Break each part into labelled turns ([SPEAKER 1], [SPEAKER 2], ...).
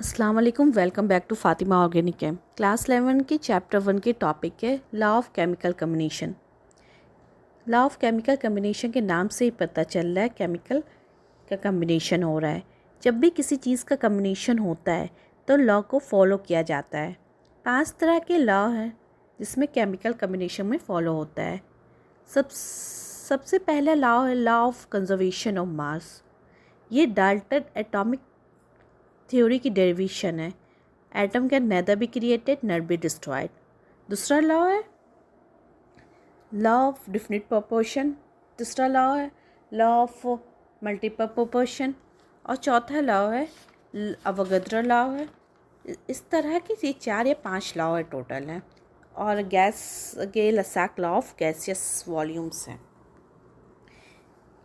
[SPEAKER 1] अस्सलाम वालेकुम, welcome back to Fatima organic chem. Class 11 के चैप्टर 1 के टॉपिक है law of chemical combination. Law of chemical combination के नाम से ही पता चल रहा है केमिकल का कम्बिनेशन हो रहा है। जब भी किसी चीज़ का कम्बिनेशन होता है तो लॉ को फॉलो किया जाता है। 5 तरह के लॉ हैं जिसमें केमिकल कम्बिनेशन में फॉलो होता है। सबसे पहला लॉ है law of conservation of mass. ये डाल्टन एटॉमिक थ्योरी की डेरिवेशन है। Atom can nether be created नर बी डिस्ट्रॉयड। दूसरा लॉ है लॉ ऑफ डिफिनिट प्रोपोर्शन। तीसरा लॉ है लॉ ऑफ मल्टीपल प्रोपोर्शन। और चौथा लॉ है अवोगाद्रो लॉ है। इस तरह की ये 4 या 5 लॉ है टोटल हैं। और गैस के लसाक लॉ ऑफ गैसियस वॉल्यूम्स हैं।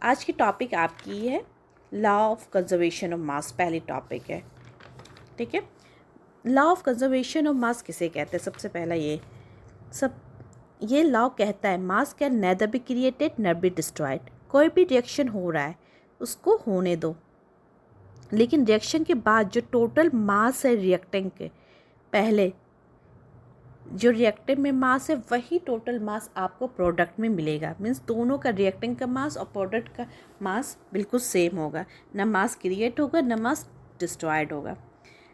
[SPEAKER 1] आज की टॉपिक आपकी है law of conservation of mass. पहली टॉपिक है, ठीक है। Law of conservation of mass किसे कहते हैं? सबसे पहला ये लॉ कहता है मास कैन नेदर बी क्रिएटेड नर बी डिस्ट्रॉयड। कोई भी रिएक्शन हो रहा है उसको होने दो, लेकिन रिएक्शन के बाद जो टोटल मास है रिएक्टेंट के, पहले जो रिएक्टेंट में मास है वही टोटल मास आपको प्रोडक्ट में मिलेगा। मीन्स दोनों का रिएक्टेंट का मास और प्रोडक्ट का मास बिल्कुल सेम होगा। न मास क्रिएट होगा न मास डिस्ट्रॉयड होगा।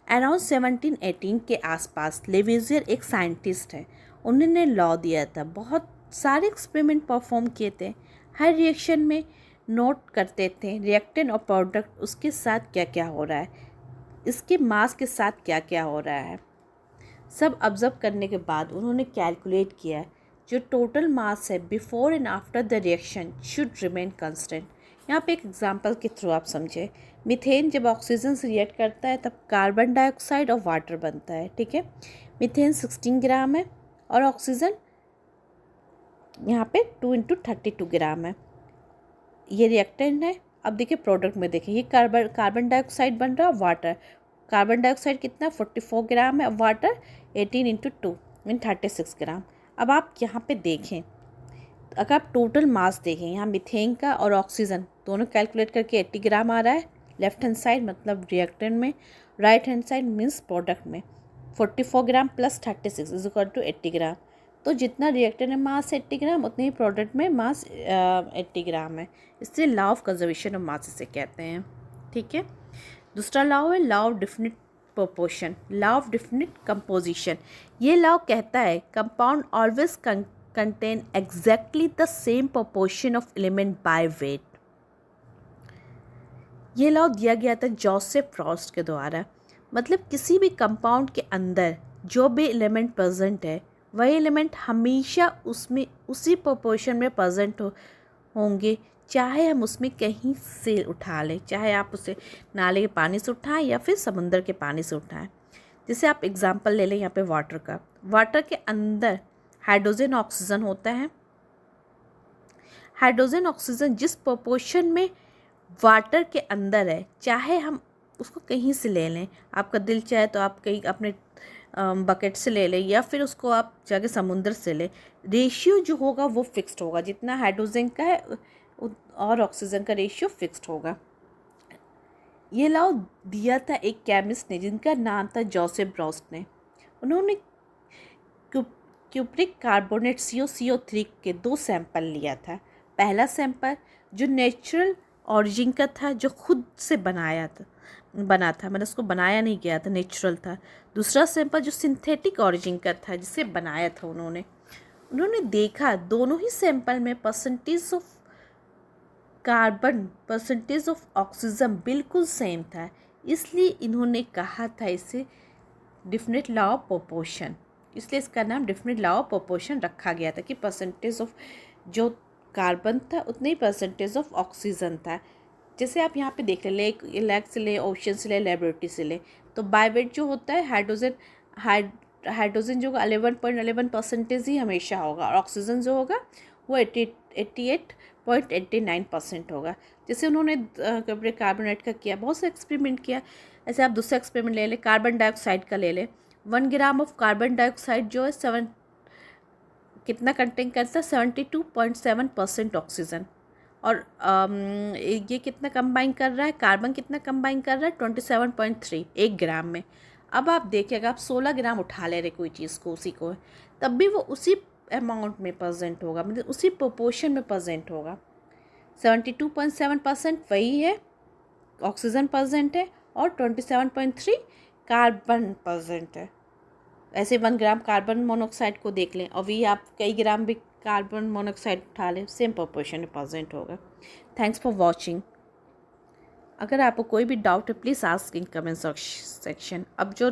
[SPEAKER 1] अराउंड 1718 के आसपास लेविजियर एक साइंटिस्ट है। उन्होंने लॉ दिया था। बहुत सारे एक्सपेरिमेंट परफॉर्म किए थे। हर रिएक्शन में नोट करते थे रिएक्टेंट और प्रोडक्ट उसके साथ क्या क्या हो रहा है, इसके मास के साथ क्या क्या हो रहा है। सब ऑब्जर्व करने के बाद उन्होंने कैलकुलेट किया जो टोटल मास है before and after the reaction should remain constant. यहाँ पे एक एग्जांपल के थ्रू आप समझे। मीथेन जब ऑक्सीजन से रिएक्ट करता है तब कार्बन डाइऑक्साइड और वाटर बनता है, ठीक है। मीथेन 16 ग्राम है और ऑक्सीजन यहाँ पे 2 × 32 ग्राम है। ये रिएक्टेंट है। अब देखिए प्रोडक्ट में देखिए, ये कार्बन डाइऑक्साइड बन रहा है, वाटर। कार्बन डाइऑक्साइड कितना 44 ग्राम है, वाटर 18 × 2 मीन 36 ग्राम। अब आप यहाँ पे देखें, अगर आप टोटल मास देखें यहाँ मीथेन का और ऑक्सीजन दोनों कैलकुलेट करके 80 ग्राम आ रहा है लेफ्ट हैंड साइड, मतलब रिएक्टेंट में। Right hand side means product में 44 gram plus 36 is equal to 80 gram. तो जितना रिएक्टेंट में मास 80 ग्राम उतने ही प्रोडक्ट में मास 80 ग्राम है। इसलिए law of conservation of mass इसे कहते हैं, ठीक है। दूसरा लॉ है law of definite proportion, law of definite composition. ये लॉ कहता है compound always contain exactly the same proportion of element by weight। ये लॉ दिया गया था जोसेफ फ्रॉस्ट के द्वारा। मतलब किसी भी कंपाउंड के अंदर जो भी एलिमेंट प्रेजेंट है वही एलिमेंट हमेशा उसमें उसी प्रोपोर्शन में प्रेजेंट होंगे, चाहे हम उसमें कहीं से उठा लें, चाहे आप उसे नाले के पानी से उठाएं या फिर समुंदर के पानी से उठाएं। जैसे आप एग्जांपल ले लें यहाँ पे वाटर का। वाटर के अंदर हाइड्रोजन ऑक्सीजन होता है। हाइड्रोजन ऑक्सीजन जिस प्रोपोर्शन में वाटर के अंदर है, चाहे हम उसको कहीं से ले लें, आपका दिल चाहे तो आप कहीं अपने बकेट से ले लें या फिर उसको आप जाके समुंदर से लें, रेशियो जो होगा वो फिक्स्ड होगा। जितना हाइड्रोजन का है और ऑक्सीजन का रेशियो फिक्स्ड होगा। ये लॉ दिया था एक केमिस्ट ने जिनका नाम था जोसेफ ब्रॉस्ट ने। उन्होंने क्यूप्रिक कार्बोनेट CO3 के 2 सैंपल लिया था। पहला सैंपल जो नेचुरल ऑरिजिन का था, जो खुद से बना था, मतलब उसको बनाया नहीं गया था, नेचुरल था। दूसरा सैंपल जो सिंथेटिक ऑरिजिन का था, जिसे बनाया था उन्होंने देखा दोनों ही सैंपल में percentage of carbon, percentage of oxygen बिल्कुल सेम था। इसलिए इन्होंने कहा था इसे डिफिनिट लॉ ऑफ प्रोपोर्शन। इसलिए इसका नाम डिफिनिट लॉ ऑफ प्रोपोर्शन रखा गया था कि परसेंटेज ऑफ जो कार्बन था उतने ही परसेंटेज ऑफ ऑक्सीजन था। जैसे आप यहाँ पे देख लें, लैक से ले, ओशन से ले, लेबोरेटरी से ले, तो बाय वेट जो होता है हाइड्रोजन जो 11.11% ही हमेशा होगा और ऑक्सीजन जो होगा वो 88.89% होगा। जैसे उन्होंने कार्बोनेट का किया, बहुत से एक्सपेरिमेंट किया। ऐसे आप दूसरा एक्सपेरिमेंट ले लें, कार्बन डाइऑक्साइड का ले लें। 1 ग्राम ऑफ कार्बन डाइऑक्साइड जो है कितना कंटेन करता है 72.7% ऑक्सीजन, और ये कितना कंबाइन कर रहा है, कार्बन कितना कंबाइन कर रहा है, 27.3 1 ग्राम में। अब आप देखिए, अगर आप 16 ग्राम उठा ले रहे कोई चीज़ को, उसी को, तब भी वो उसी अमाउंट में प्रेजेंट होगा, मतलब उसी प्रोपोर्शन में प्रेजेंट होगा। 72.7% वही है, ऑक्सीजन प्रेजेंट है, और 27.3 कार्बन प्रेजेंट है। ऐसे 1 ग्राम कार्बन मोनोऑक्साइड को देख लें, और वही आप कई ग्राम भी कार्बन मोनोऑक्साइड उठा लें, सेम प्रोपोर्शन में प्रेजेंट होगा। Thanks for watching. अगर आपको कोई भी डाउट है please ask in comment section. अब जो